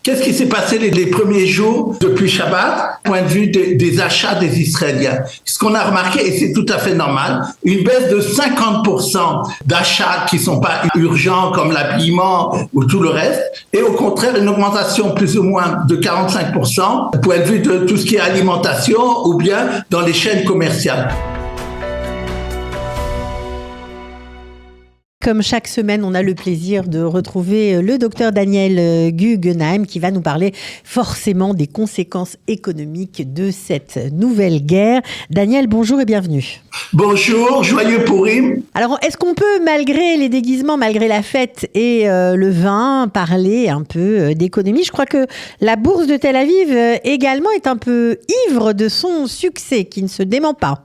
Qu'est-ce qui s'est passé les premiers jours depuis Shabbat, point de vue des achats des Israéliens? Ce qu'on a remarqué, et c'est tout à fait normal, une baisse de 50% d'achats qui sont pas urgents comme l'habillement ou tout le reste, et au contraire une augmentation plus ou moins de 45%, point de vue de tout ce qui est alimentation ou bien dans les chaînes commerciales. Comme chaque semaine, on a le plaisir de retrouver le docteur Daniel Guggenheim qui va nous parler forcément des conséquences économiques de cette nouvelle guerre. Daniel, bonjour et bienvenue. Bonjour, joyeux Pourim. Alors, est-ce qu'on peut, malgré les déguisements, malgré la fête et le vin, parler un peu d'économie? Je crois que la bourse de Tel Aviv également est un peu ivre de son succès, qui ne se dément pas.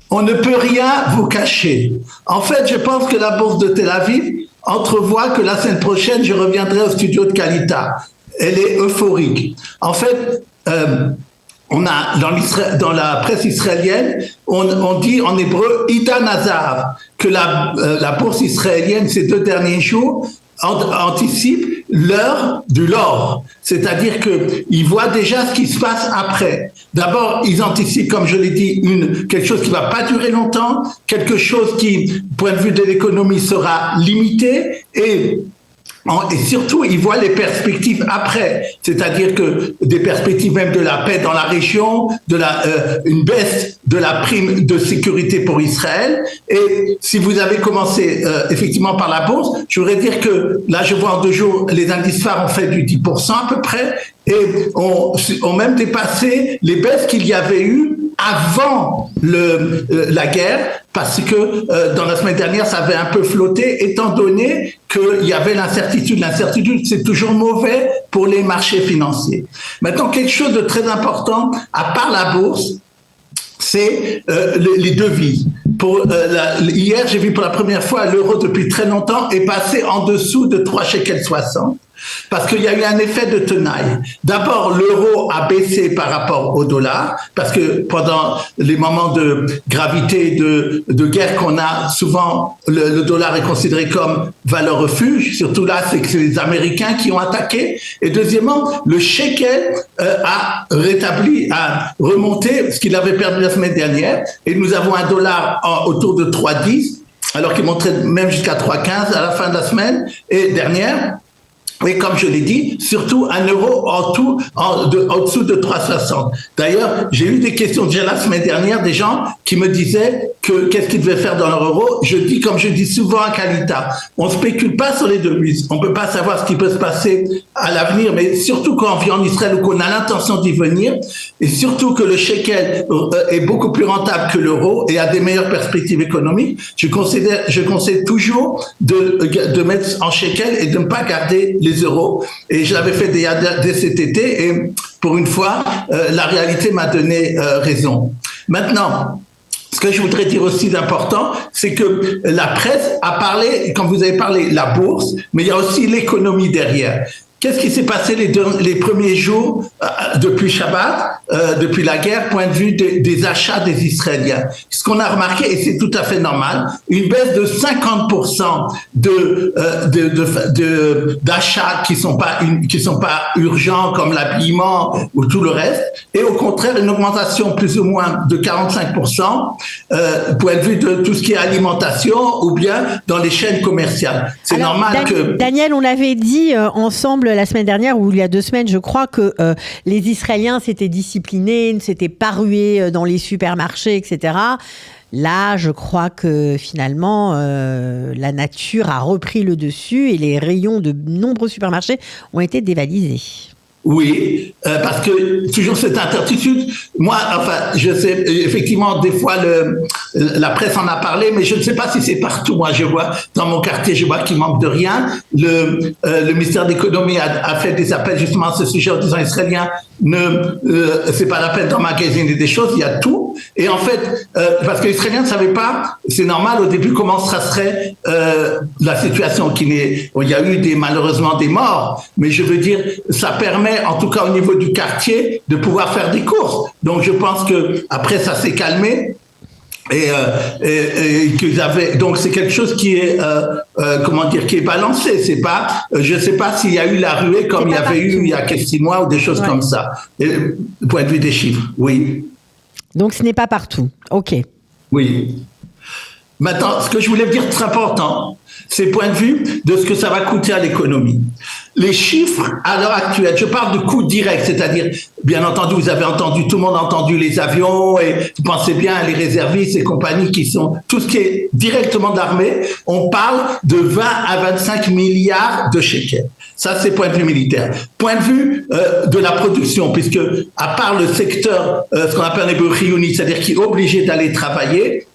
On ne peut rien vous cacher. En fait, je pense que la bourse de Tel Aviv entrevoit que la semaine prochaine, je reviendrai au studio de Kalita. Elle est euphorique. En fait, on a dans la presse israélienne, on dit en hébreu Ida Nazar, que la bourse israélienne ces 2 derniers jours anticipe l'heure de l'or. C'est-à-dire qu'ils voient déjà ce qui se passe après. D'abord, ils anticipent, comme je l'ai dit, quelque chose qui va pas durer longtemps, quelque chose qui, point de vue de l'économie, sera limité et surtout, ils voient les perspectives après, c'est-à-dire que des perspectives même de la paix dans la région, une baisse de la prime de sécurité pour Israël. Et si vous avez commencé effectivement par la bourse, je voudrais dire que là, je vois en 2 jours, les indices phares ont fait du 10% à peu près et ont même dépassé les baisses qu'il y avait eu avant la guerre, parce que dans la semaine dernière, ça avait un peu flotté, étant donné qu'il y avait l'incertitude. L'incertitude, c'est toujours mauvais pour les marchés financiers. Maintenant, quelque chose de très important, à part la bourse, c'est les devises. Hier, j'ai vu pour la première fois l'euro depuis très longtemps est passé en dessous de 3,60 shekels. Parce qu'il y a eu un effet de tenaille. D'abord, l'euro a baissé par rapport au dollar, parce que pendant les moments de gravité, de guerre qu'on a, souvent le dollar est considéré comme valeur refuge. Surtout là, c'est que c'est les Américains qui ont attaqué. Et deuxièmement, le shekel a remonté ce qu'il avait perdu la semaine dernière. Et nous avons un dollar autour de 3,10, alors qu'il montrait même jusqu'à 3,15 à la fin de la semaine dernière. Et comme je l'ai dit, surtout un euro en dessous de 3,60. D'ailleurs, j'ai eu des questions déjà la semaine dernière, des gens qui me disaient qu'est-ce qu'ils devaient faire dans leur euro. Je dis, comme je dis souvent à Kalita, on spécule pas sur les devises. On peut pas savoir ce qui peut se passer à l'avenir, mais surtout quand on vit en Israël ou qu'on a l'intention d'y venir, et surtout que le shekel est beaucoup plus rentable que l'euro et a des meilleures perspectives économiques. Je conseille toujours de mettre en shekel et de ne pas garder les euros. Et je l'avais fait dès cet été et pour une fois, la réalité m'a donné raison. Maintenant, ce que je voudrais dire aussi d'important, c'est que la presse a parlé, quand vous avez parlé, la bourse, mais il y a aussi l'économie derrière. Qu'est-ce qui s'est passé les premiers jours depuis Shabbat, depuis la guerre, point de vue des achats des Israéliens? Ce qu'on a remarqué, et c'est tout à fait normal, une baisse de 50% d'achats qui sont pas urgents comme l'habillement ou tout le reste, et au contraire une augmentation plus ou moins de 45%, point de vue de tout ce qui est alimentation ou bien dans les chaînes commerciales. C'est alors, normal que... Daniel, on l'avait dit ensemble la semaine dernière ou il y a 2 semaines, je crois que les Israéliens s'étaient disciplinés, ne s'étaient pas rués dans les supermarchés, etc. Là, je crois que finalement, la nature a repris le dessus et les rayons de nombreux supermarchés ont été dévalisés. Oui, parce que toujours cette incertitude. Moi, enfin, je sais, effectivement, des fois, la presse en a parlé, mais je ne sais pas si c'est partout. Moi, je vois, dans mon quartier, je vois qu'il manque de rien. Le ministère de l'économie a fait des appels justement à ce sujet en disant Israéliens, c'est pas la peine d'emmagasiner des choses, il y a tout. Et en fait, parce que les Israéliens ne savaient pas, c'est normal au début comment serait la situation où il y a eu malheureusement des morts, mais je veux dire, ça permet en tout cas au niveau du quartier de pouvoir faire des courses. Donc je pense que après ça s'est calmé. et qu'ils avaient, donc c'est quelque chose qui est qui est balancé. C'est pas, je sais pas s'il y a eu la ruée comme il y avait eu il y a quelques 6 mois ou des choses comme ça. Du point de vue des chiffres, oui. Donc ce n'est pas partout. Ok. Oui. Maintenant, ce que je voulais vous dire très important, c'est le point de vue de ce que ça va coûter à l'économie. Les chiffres, à l'heure actuelle, je parle de coûts directs, c'est-à-dire, bien entendu, vous avez entendu, tout le monde a entendu les avions, et vous pensez bien à les réservistes et compagnies qui sont, tout ce qui est directement de l'armée, on parle de 20 à 25 milliards de shekels. Ça, c'est point de vue militaire. Point de vue de la production, puisque à part le secteur, ce qu'on appelle les bouchiouni, c'est-à-dire qui est obligé d'aller travailler,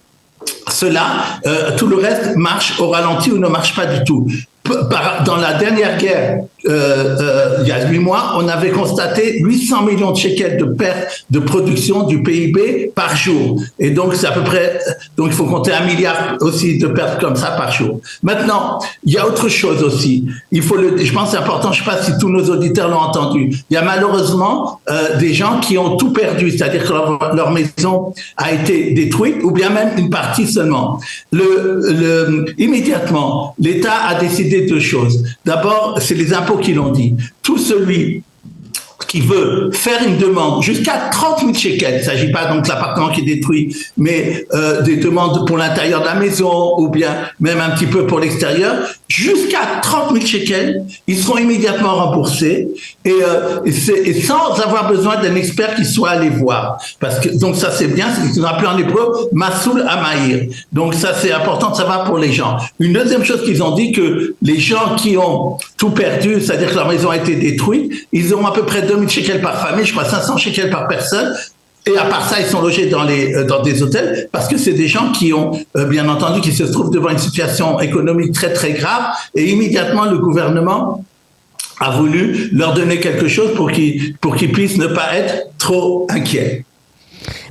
tout le reste marche au ralenti ou ne marche pas du tout. Dans la dernière guerre, il y a 8 mois, on avait constaté 800 millions de shekels de pertes de production du PIB par jour. Et donc, c'est à peu près, donc il faut compter 1 milliard aussi de pertes comme ça par jour. Maintenant, il y a autre chose aussi. Je pense que c'est important, je ne sais pas si tous nos auditeurs l'ont entendu. Il y a malheureusement des gens qui ont tout perdu, c'est-à-dire que leur maison a été détruite, ou bien même une partie seulement. Immédiatement, l'État a décidé 2 choses. D'abord, c'est les impôts qui l'ont dit. Tout celui qui veut faire une demande jusqu'à 30 000 shekels, il ne s'agit pas donc de l'appartement qui est détruit, mais des demandes pour l'intérieur de la maison ou bien même un petit peu pour l'extérieur, jusqu'à 30 000 shekels, ils seront immédiatement remboursés et sans avoir besoin d'un expert qui soit allé voir. Parce que, donc ça c'est bien, c'est ce qu'on appelle en hébreu Masoul Amaïr. Donc ça c'est important de savoir pour les gens. Une deuxième chose qu'ils ont dit, que les gens qui ont tout perdu, c'est-à-dire que leur maison a été détruite, ils ont à peu près 2000 shekels par famille, je crois 500 shekels par personne. Et à part ça, ils sont logés dans des hôtels parce que c'est des gens qui ont, bien entendu, qui se trouvent devant une situation économique très, très grave. Et immédiatement, le gouvernement a voulu leur donner quelque chose pour qu'ils puissent ne pas être trop inquiets.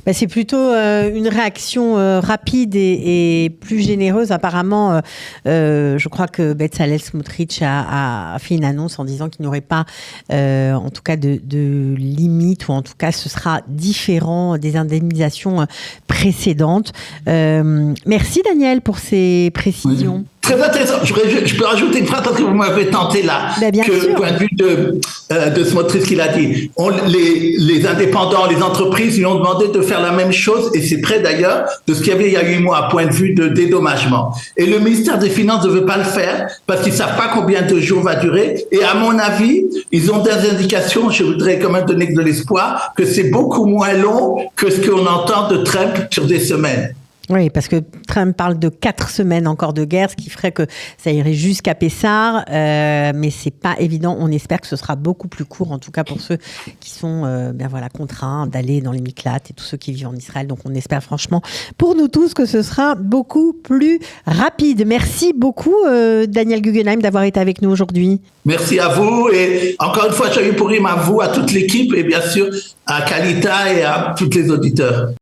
Ben c'est plutôt une réaction rapide et plus généreuse. Apparemment, je crois que Bezalel Smotrich a fait une annonce en disant qu'il n'y aurait pas, en tout cas, de limite, ou en tout cas, ce sera différent des indemnisations précédentes. Merci Daniel pour ces précisions. Oui. Très intéressant. Je peux rajouter une phrase parce que vous m'avez tenté là. Que point de vue de Smotrich qu'il a dit, les indépendants, les entreprises lui ont demandé de faire la même chose, et c'est près d'ailleurs de ce qu'il y avait il y a 8 mois, point de vue de dédommagement. Et le ministère des Finances ne veut pas le faire parce qu'ils savent pas combien de jours va durer. Et à mon avis, ils ont des indications, je voudrais quand même donner de l'espoir, que c'est beaucoup moins long que ce qu'on entend de Trump sur des semaines. Oui, parce que Trump parle de 4 semaines encore de guerre, ce qui ferait que ça irait jusqu'à Pessar, mais c'est pas évident. On espère que ce sera beaucoup plus court, en tout cas pour ceux qui sont contraints d'aller dans les Miklat et tous ceux qui vivent en Israël. Donc on espère franchement pour nous tous que ce sera beaucoup plus rapide. Merci beaucoup Daniel Guggenheim d'avoir été avec nous aujourd'hui. Merci à vous, et encore une fois, Shayu Purim à vous, à toute l'équipe, et bien sûr à Kalita et à tous les auditeurs.